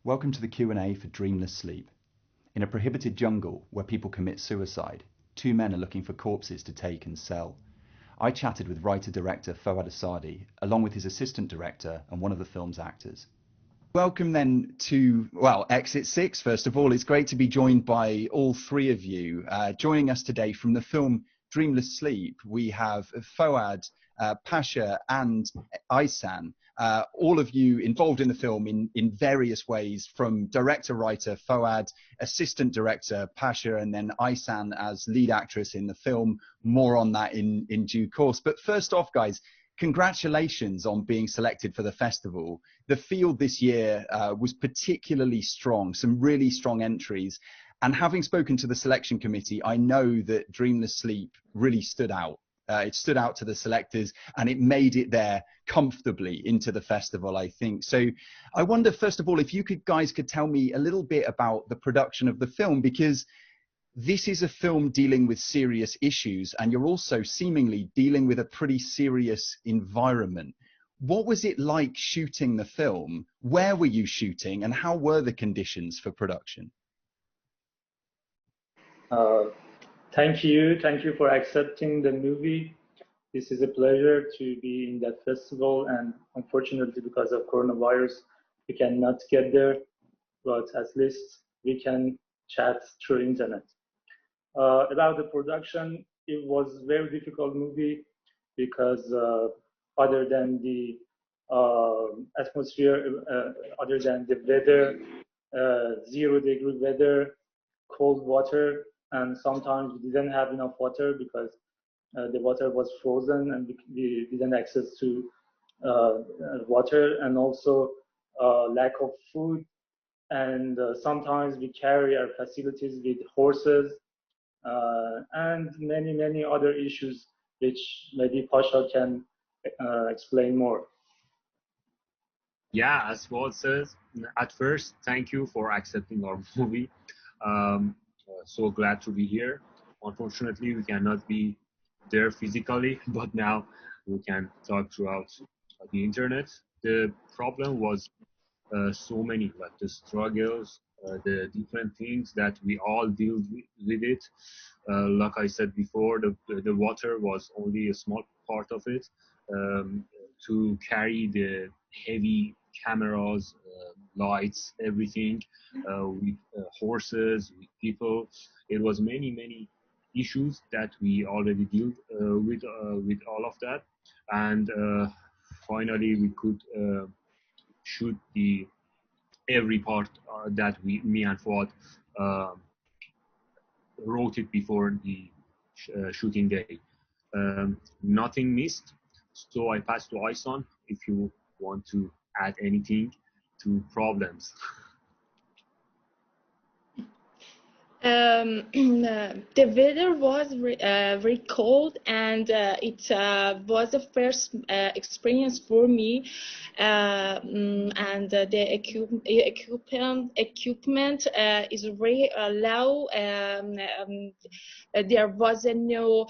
Welcome to the Q&A for Dreamless Sleep. In a prohibited jungle where people commit suicide, two men are looking for corpses to take and sell. I chatted with writer-director Foad Asadi, along with his assistant director and one of the film's actors. Welcome then to, Exit6, first of all. It's great to be joined by all three of you. Joining us today from the film Dreamless Sleep, we have Foad, Pasha and Aysan. All of you involved in the film in various ways, from director-writer Foad, assistant director Pasha, and then Aysan as lead actress in the film. More on that in due course. But first off, guys, congratulations on being selected for the festival. The field this year was particularly strong, some really strong entries. And having spoken to the selection committee, I know that Dreamless Sleep really stood out. It stood out to the selectors and it made it there comfortably into the festival, I think. So I wonder, first of all, if you guys could tell me a little bit about the production of the film, because this is a film dealing with serious issues and you're also seemingly dealing with a pretty serious environment. What was it like shooting the film? Where were you shooting and how were the conditions for production? Thank you. Thank you for accepting the movie. This is a pleasure to be in that festival, and unfortunately because of coronavirus, we cannot get there, but at least we can chat through internet. About the production, it was a very difficult movie because other than the atmosphere, other than the weather, 0-degree weather, cold water, and sometimes we didn't have enough water because the water was frozen and we didn't access to water, and also lack of food. And sometimes we carry our facilities with horses and many other issues which maybe Pasha can explain more. Yeah, as Walt says, at first, thank you for accepting our movie. So glad to be here. Unfortunately, we cannot be there physically, but now we can talk throughout the internet. The problem was so many, like the struggles, the different things that we all deal with it. Like I said before, the water was only a small part of it. To carry the heavy cameras, lights, everything, with horses, with people. It was many issues that we already dealt with all of that, and finally we could shoot every part that me and Fuad wrote it before the shooting day. Nothing missed. So I pass to Aysan if you want to add anything to problems. The weather was very cold, and it was the first experience for me. And the equipment is very low. There was no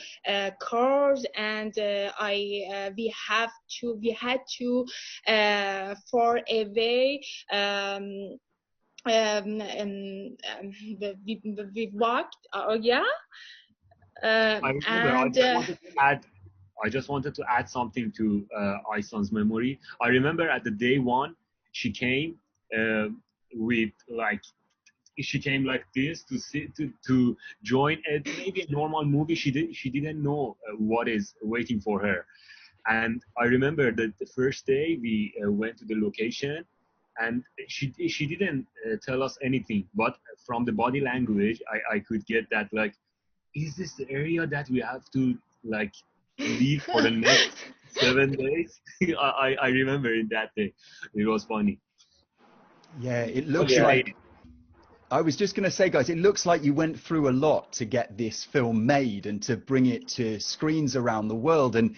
cars, and we had to far away. We walked. Yeah. I remember. I just wanted to add something to Aysan's memory. I remember at the day one, she came with like. She came like this to join maybe a normal movie. She didn't know what is waiting for her, and I remember that the first day we went to the location, and she didn't tell us anything, but from the body language I could get that, like, is this the area that we have to like leave for the next 7 days? I remember it that day. It was funny. Yeah, it looks like, I was just going to say, guys, it looks like you went through a lot to get this film made and to bring it to screens around the world. And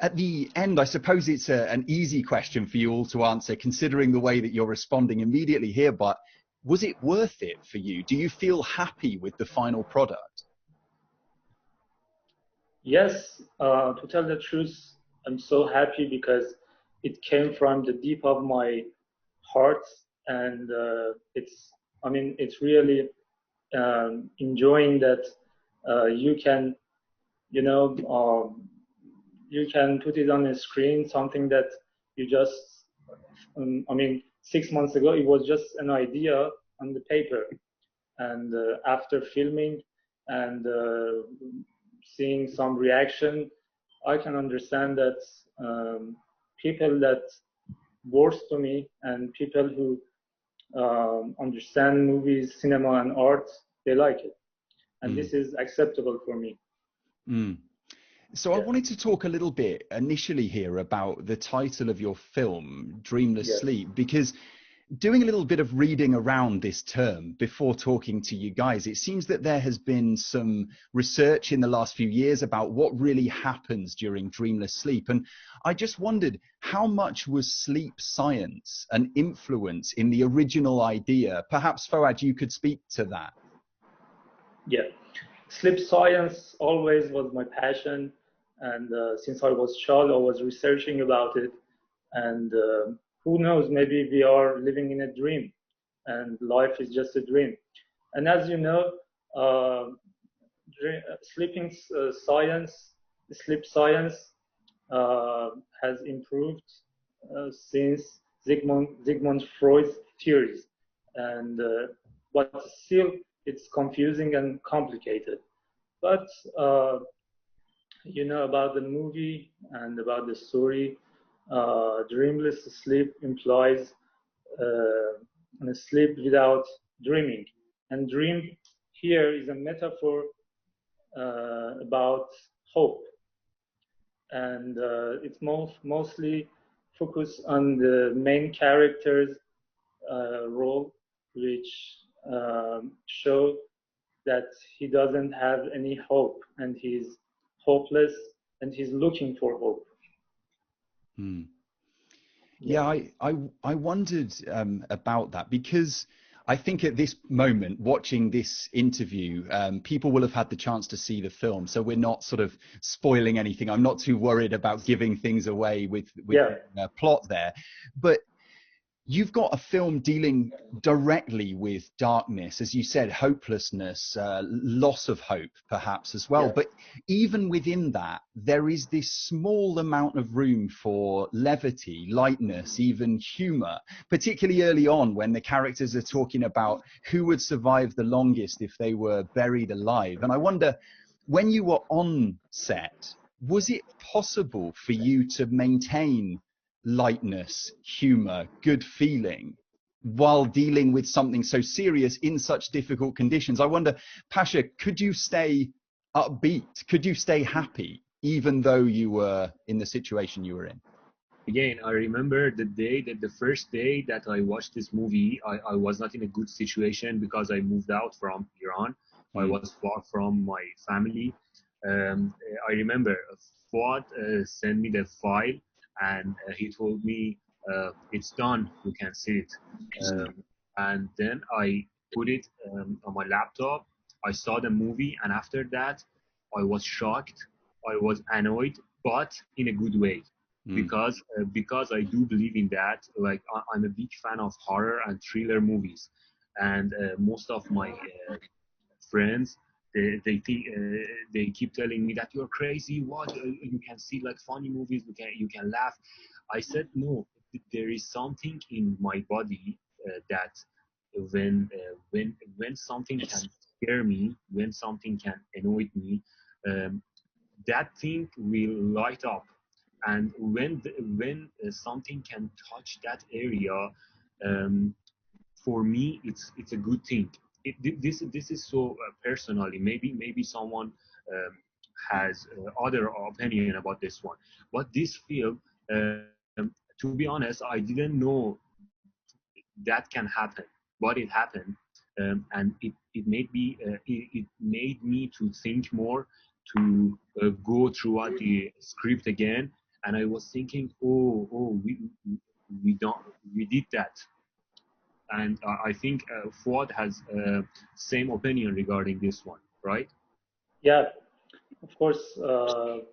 at the end, I suppose it's an easy question for you all to answer, considering the way that you're responding immediately here, but was it worth it for you? Do you feel happy with the final product? Yes, to tell the truth, I'm so happy because it came from the deep of my heart, and it's really enjoying that you can, you know, you can put it on a screen, something that you just, 6 months ago, it was just an idea on the paper. And after filming and seeing some reaction, I can understand that people that works to me and people who understand movies, cinema, and art, they like it. And this is acceptable for me. So I wanted to talk a little bit initially here about the title of your film, Dreamless Sleep, because doing a little bit of reading around this term before talking to you guys, it seems that there has been some research in the last few years about what really happens during dreamless sleep. And I just wondered, how much was sleep science an influence in the original idea? Perhaps, Foad, you could speak to that. Yeah, sleep science always was my passion. And since I was a child, I was researching about it. And who knows, maybe we are living in a dream and life is just a dream. And as you know, sleep science has improved since Sigmund Freud's theories. And but still, it's confusing and complicated. But you know, about the movie and about the story, dreamless sleep implies a sleep without dreaming. And dream here is a metaphor about hope. And it's mostly focused on the main character's role, which show that he doesn't have any hope and he's hopeless and he's looking for hope. Yeah, I wondered about that, because I think at this moment, watching this interview, people will have had the chance to see the film, so we're not sort of spoiling anything. I'm not too worried about giving things away with plot there. But you've got a film dealing directly with darkness, as you said, hopelessness, loss of hope, perhaps as well. But even within that, there is this small amount of room for levity, lightness, even humor, particularly early on when the characters are talking about who would survive the longest if they were buried alive. And I wonder, when you were on set, was it possible for you to maintain lightness, humor, good feeling while dealing with something so serious in such difficult conditions? I wonder, Pasha, could you stay upbeat? Could you stay happy even though you were in the situation you were in? Again, I remember the first day that I watched this movie, I was not in a good situation because I moved out from Iran. I was far from my family. I remember Fuad sent me the file, and he told me it's done, you can see it. And then I put it on my laptop. I saw the movie, and after that, I was shocked. I was annoyed, but in a good way, because I do believe in that. Like I'm a big fan of horror and thriller movies, and most of my friends, they keep telling me that you're crazy. What you can see like funny movies, you can laugh. I said no. There is something in my body that when something can scare me, when something can annoy me, that thing will light up. And when something can touch that area, for me it's a good thing. This is so personally. Maybe someone has other opinion about this one, but this film, to be honest, I didn't know that can happen, but it happened, and it made me to think more, to go throughout the script again, and I was thinking, we did that. And I think Fuad has same opinion regarding this one, right? Yeah, of course. But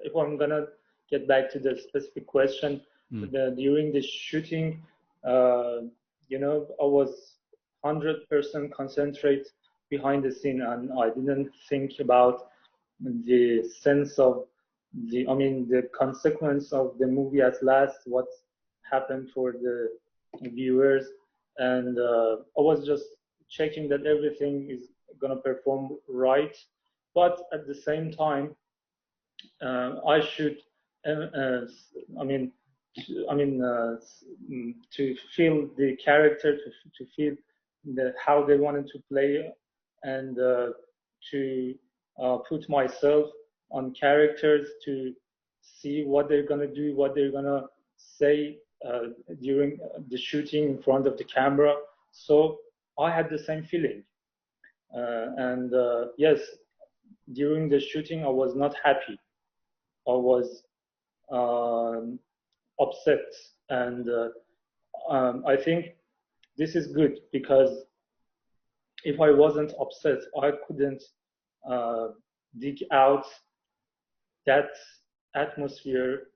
if I'm gonna get back to the specific question, During the shooting, I was 100% concentrate behind the scene, and I didn't think about the sense of the consequence of the movie at last, what happened for the viewers, and I was just checking that everything is gonna perform right, but at the same time, I should, I mean, to feel the character, to feel how they wanted to play, and to put myself on characters to see what they're gonna do, what they're gonna say during the shooting in front of the camera. So I had the same feeling, and yes, during the shooting, I was not happy. I was um, upset, and I think this is good because if I wasn't upset, I couldn't uh, dig out that atmosphere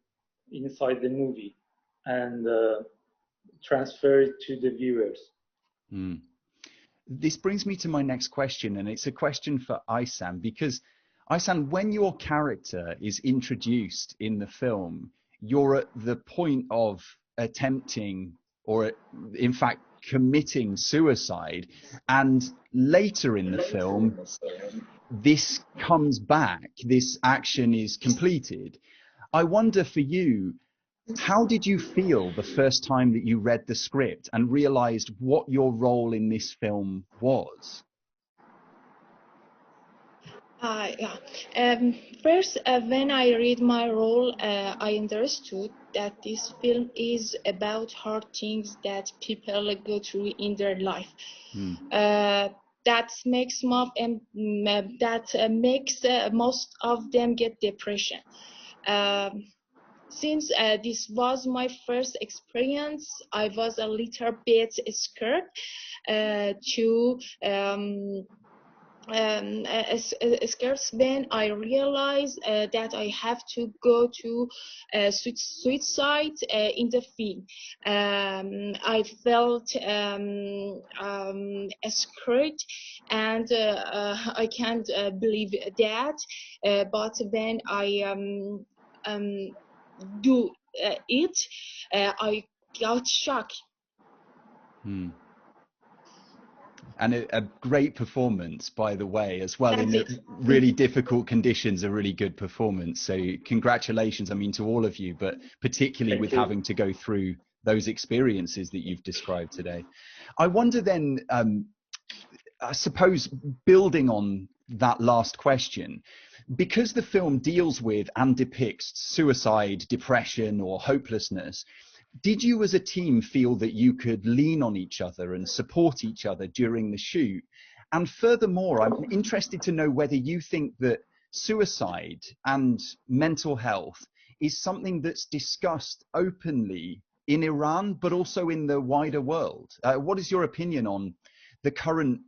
inside the movie and transfer it to the viewers. This brings me to my next question, and it's a question for Aysan, because Aysan, when your character is introduced in the film, you're at the point of attempting, or in fact committing suicide, and later in the film this comes back, this action is completed. I wonder for you, how did you feel the first time that you read the script and realized what your role in this film was? Yeah. First, when I read my role, I understood that this film is about hard things that people go through in their life. That makes most of them get depression. Since this was my first experience, I was a little bit scared to scared when I realized that I have to go to suicide in the film. I felt scared, and I can't believe that. But when I do it, I got shocked. And a great performance, by the way, as well. In really difficult conditions, a really good performance. So congratulations, I mean, to all of you, but particularly with having to go through those experiences that you've described today. I wonder then, I suppose, building on that last question, because the film deals with and depicts suicide, depression, or hopelessness, did you as a team feel that you could lean on each other and support each other during the shoot? And furthermore, I'm interested to know whether you think that suicide and mental health is something that's discussed openly in Iran, but also in the wider world. What is your opinion on the current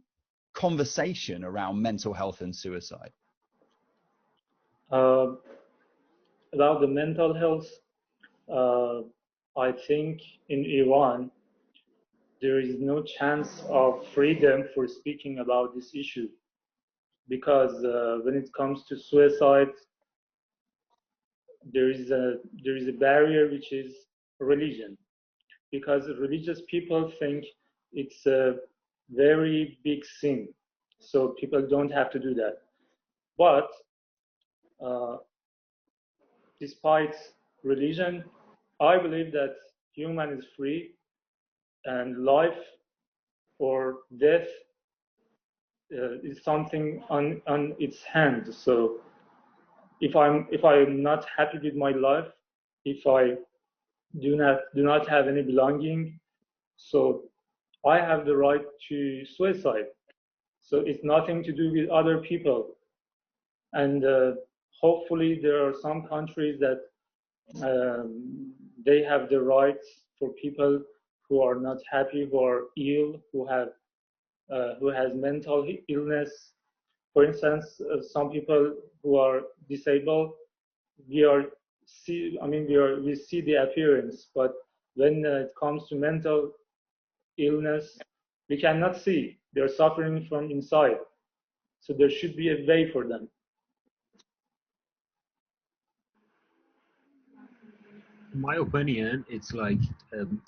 conversation around mental health and suicide? About the mental health, I think in Iran, there is no chance of freedom for speaking about this issue, because when it comes to suicide, there is a barrier, which is religion, because religious people think it's a very big sin, so people don't have to do that. But despite religion, I believe that human is free, and life or death is something on its hand. So if I'm not happy with my life, if I do not have any belonging, so I have the right to suicide. So it's nothing to do with other people. And hopefully there are some countries that they have the right for people who are not happy, who are ill, who has mental illness. For instance, some people who are disabled, we are see, I mean, we see the appearance, but when it comes to mental illness, we cannot see. They're suffering from inside. So there should be a way for them. In my opinion, it's like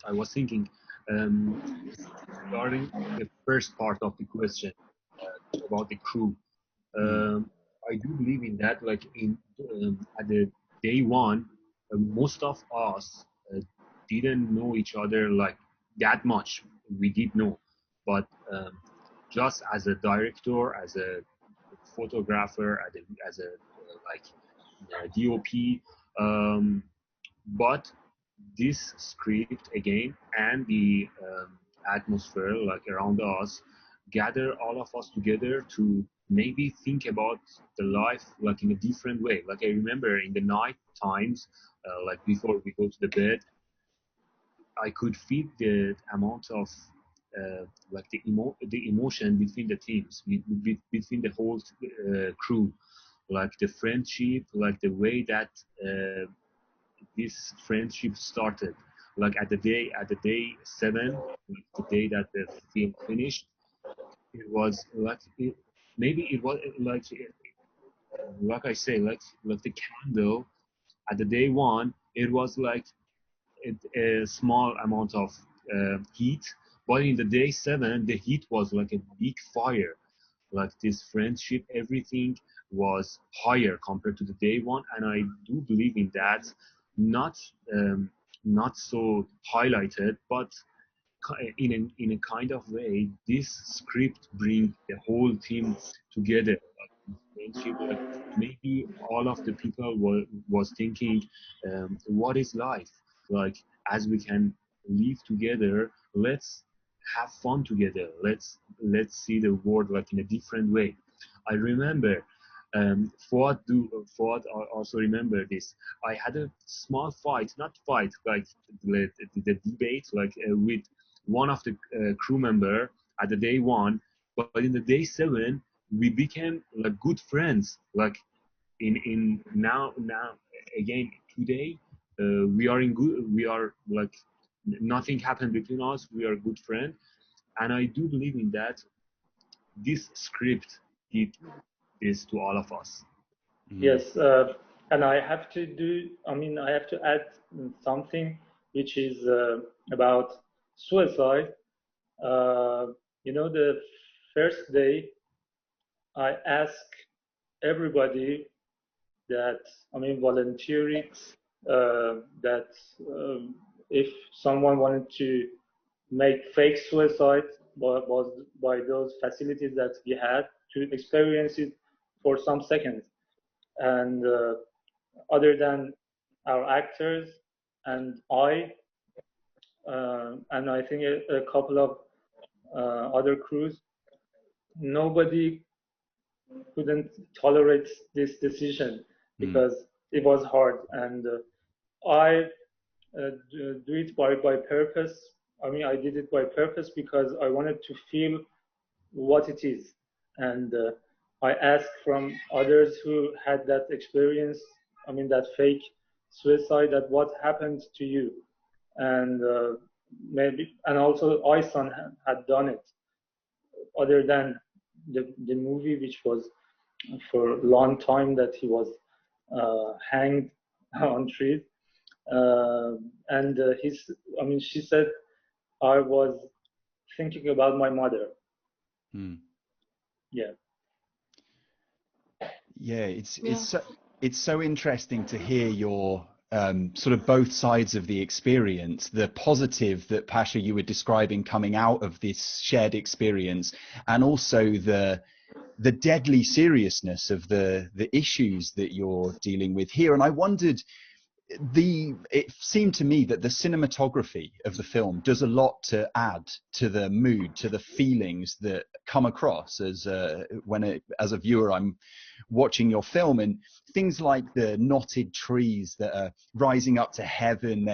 I was thinking regarding the first part of the question about the crew. I do believe in that. Like at the day one, most of us didn't know each other like that much. We did know, but just as a director, as a photographer, as a like DOP, but this script again and the atmosphere like around us gather all of us together to maybe think about the life like in a different way. Like I remember in the night times, like before we go to the bed, I could feel the amount of like the emotion between the teams, between the whole crew, like the friendship, like the way that this friendship started. Like at the day 7, like the day that the film finished, it was like maybe it was like I say, like the candle at the day 1, it was like a small amount of heat, but in the day 7, the heat was like a big fire. Like this friendship, everything was higher compared to the day 1, and I do believe in that. Not um, not so highlighted, but in a kind of way, this script bring the whole team together. Like this friendship, like maybe all of the people was thinking, what is life? Like as we can live together, let's have fun together. Let's see the world like in a different way. I remember Fuad also remember this. I had a small fight, not fight, like the debate, like with one of the crew member at the day 1, but in the day 7 we became like good friends. Like in now again today we are in good. We are like nothing happened between us. We are good friends, and I do believe in that. This script did this to all of us. Yes, and I have to do, I mean, I have to add something which is about suicide. Uh, you know, the first day I ask everybody that, I mean, volunteering, that if someone wanted to make fake suicide was by those facilities that we had to experience it for some seconds. And other than our actors and and I think a couple of other crews, nobody couldn't tolerate this decision because it was hard. And I do it by purpose. I mean, I did it by purpose because I wanted to feel what it is. And I asked from others who had that experience, I mean, that fake suicide, that what happened to you. And maybe, and also Aysan had done it, other than the movie, which was for a long time that he was hanged on trees. And I mean, she said, I was thinking about my mother. Yeah. Yeah, it's so interesting to hear your sort of both sides of the experience, the positive that Pasha you were describing coming out of this shared experience, and also the deadly seriousness of the issues that you're dealing with here. And I wondered, it seemed to me that the cinematography of the film does a lot to add to the mood, to the feelings that come across as as a viewer I'm watching your film, and things like the knotted trees that are rising up to heaven.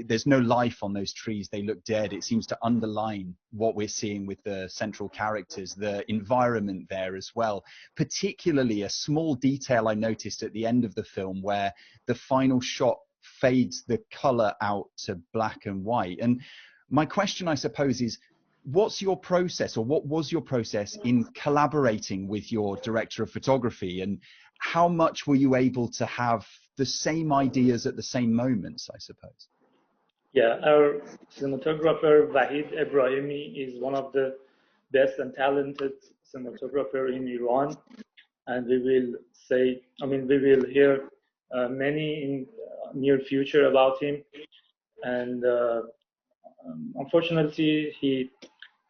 There's no life on those trees, they look dead. It seems to underline what we're seeing with the central characters, the environment there as well. Particularly a small detail I noticed at the end of the film where the final shot fades the color out to black and white. And my question, I suppose, is what's your process, or what was your process in collaborating with your director of photography, and how much were you able to have the same ideas at the same moments, I suppose? Yeah, our cinematographer Vahid Ebrahimi is one of the best and talented cinematographer in Iran, and we will hear many in near future about him. And unfortunately, he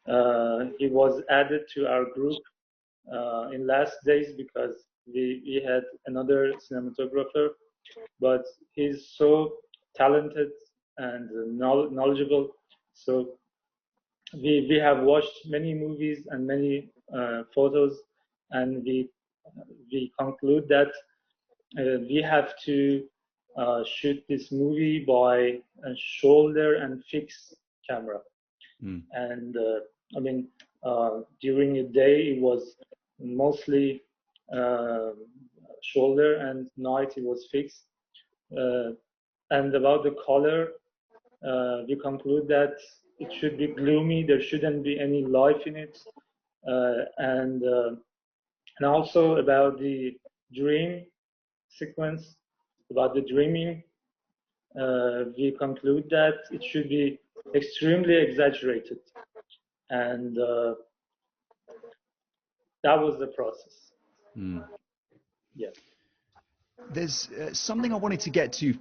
was added to our group in last days because we had another cinematographer, but he's so talented and knowledgeable. So we have watched many movies and many photos, and we conclude that we have to shoot this movie by a shoulder and fixed camera. And during the day it was mostly shoulder, and night it was fixed. And about the color, we conclude that it should be gloomy. There shouldn't be any life in it. And also about the dream sequence, about the dreaming, we conclude that it should be extremely exaggerated. And that was the process. Yeah. There's something I wanted to get to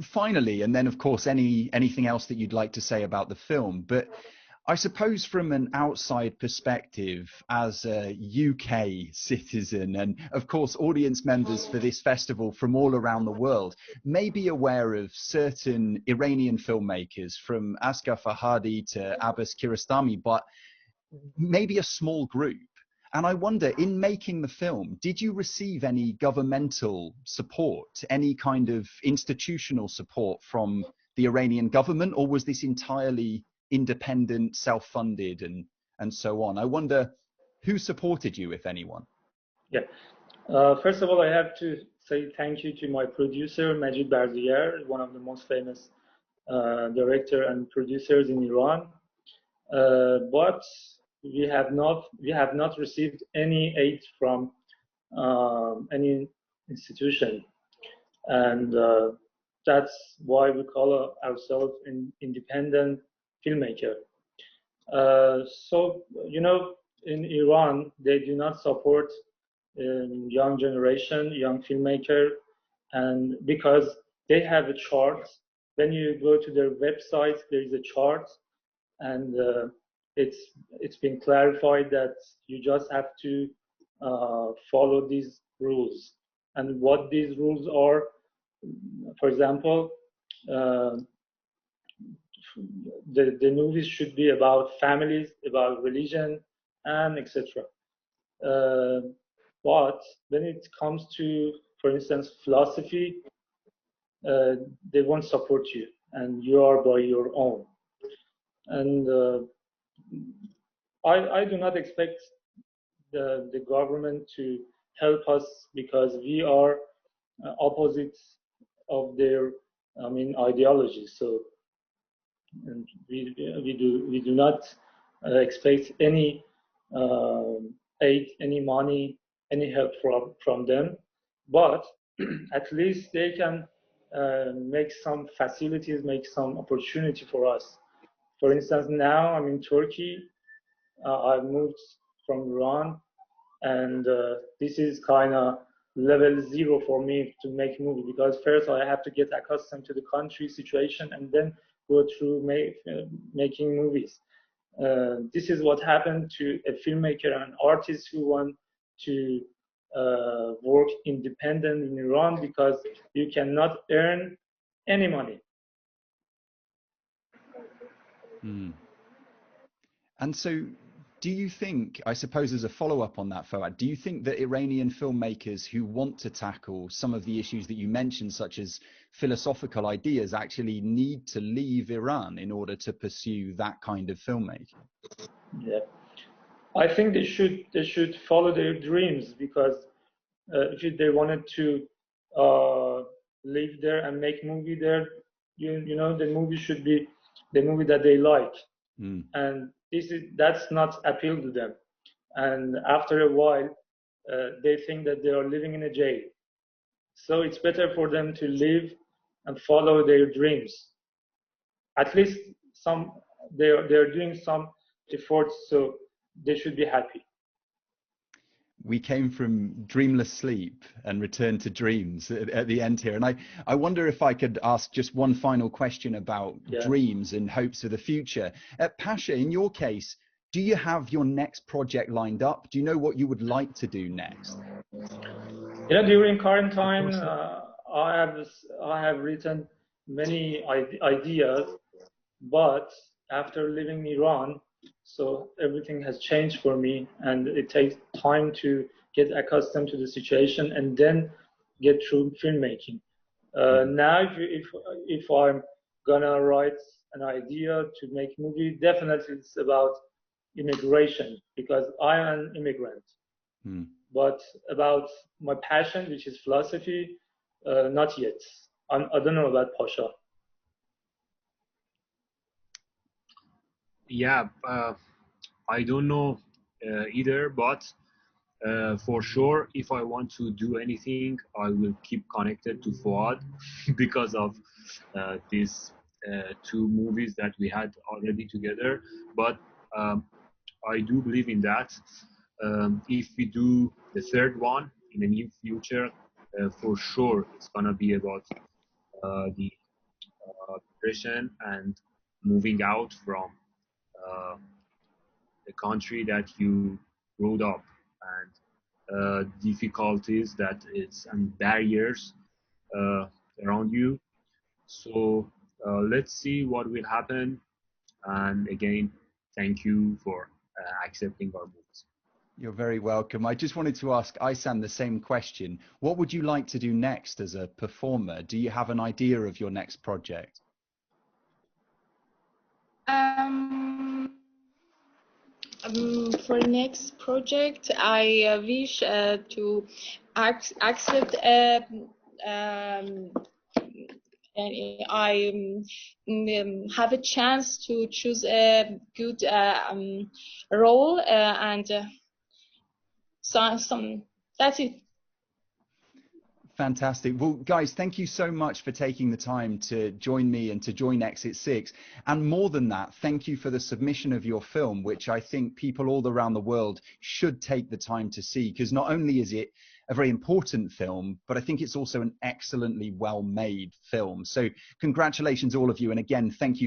finally, and then of course anything else that you'd like to say about the film. But I suppose from an outside perspective, as a UK citizen, and of course audience members for this festival from all around the world, may be aware of certain Iranian filmmakers, from Asghar Farhadi to Abbas Kiarostami, but maybe a small group. And I wonder, in making the film, did you receive any governmental support, any kind of institutional support from the Iranian government, or was this entirely independent, self-funded, and so on? I wonder who supported you, if anyone. Yeah. First of all, I have to say thank you to my producer, Majid Barzier, one of the most famous director and producers in Iran. But we have not received any aid from any institution, and that's why we call ourselves an independent filmmaker. So in Iran, they do not support young generation, young filmmaker, and because they have a chart. When you go to their website, there is a chart, and it's been clarified that you just have to follow these rules. And what these rules are, for example, the movies should be about families, about religion, and etc. But when it comes to, for instance, philosophy, they won't support you, and you are by your own. And I do not expect the government to help us because we are opposites of their, ideology. So, and we do not expect any aid, any money, any help from them. But at least they can make some facilities, make some opportunity for us. For instance, now I'm in Turkey. I moved from Iran, and this is kind of level 0 for me to make movie, because first I have to get accustomed to the country situation and then go through making movies. This is what happened to a filmmaker and an artist who want to work independent in Iran, because you cannot earn any money. And so do you think, I suppose as a follow-up on that, Foad, do you think that Iranian filmmakers who want to tackle some of the issues that you mentioned, such as philosophical ideas, actually need to leave Iran in order to pursue that kind of filmmaking? Yeah, I think they should follow their dreams, because if they wanted to live there and make movie there, you know, the movie should be the movie that they like, and that's not appeal to them. And after a while, they think that they are living in a jail. So it's better for them to live and follow their dreams. At least some they're doing some efforts, so they should be happy. We came from dreamless sleep and returned to dreams at the end here. And I wonder if I could ask just one final question about dreams and hopes for the future. Pasha, in your case, do you have your next project lined up? Do you know what you would like to do next? You know, during current time, I have written many ideas, but after leaving Iran, so everything has changed for me, and it takes time to get accustomed to the situation and then get through filmmaking. Now, if I'm gonna write an idea to make movie, definitely it's about immigration, because I am an immigrant. But about my passion, which is philosophy, not yet. I don't know about Pasha. Yeah, I don't know either, but for sure, if I want to do anything, I will keep connected to Foad because of these two movies that we had already together. But I do believe in that. If we do the third one in the near future, for sure it's gonna be about the depression and moving out from the country that you grew up, and difficulties that it's and barriers around you. So let's see what will happen. And again, thank you for accepting our movies. You're very welcome. I just wanted to ask Aysan the same question. What would you like to do next as a performer? Do you have an idea of your next project? For next project, I wish to accept and I have a chance to choose a good role and some. That's it. Fantastic. Well, guys, thank you so much for taking the time to join me and to join Exit6. And more than that, thank you for the submission of your film, which I think people all around the world should take the time to see, because not only is it a very important film, but I think it's also an excellently well-made film. So congratulations, all of you. And again, thank you.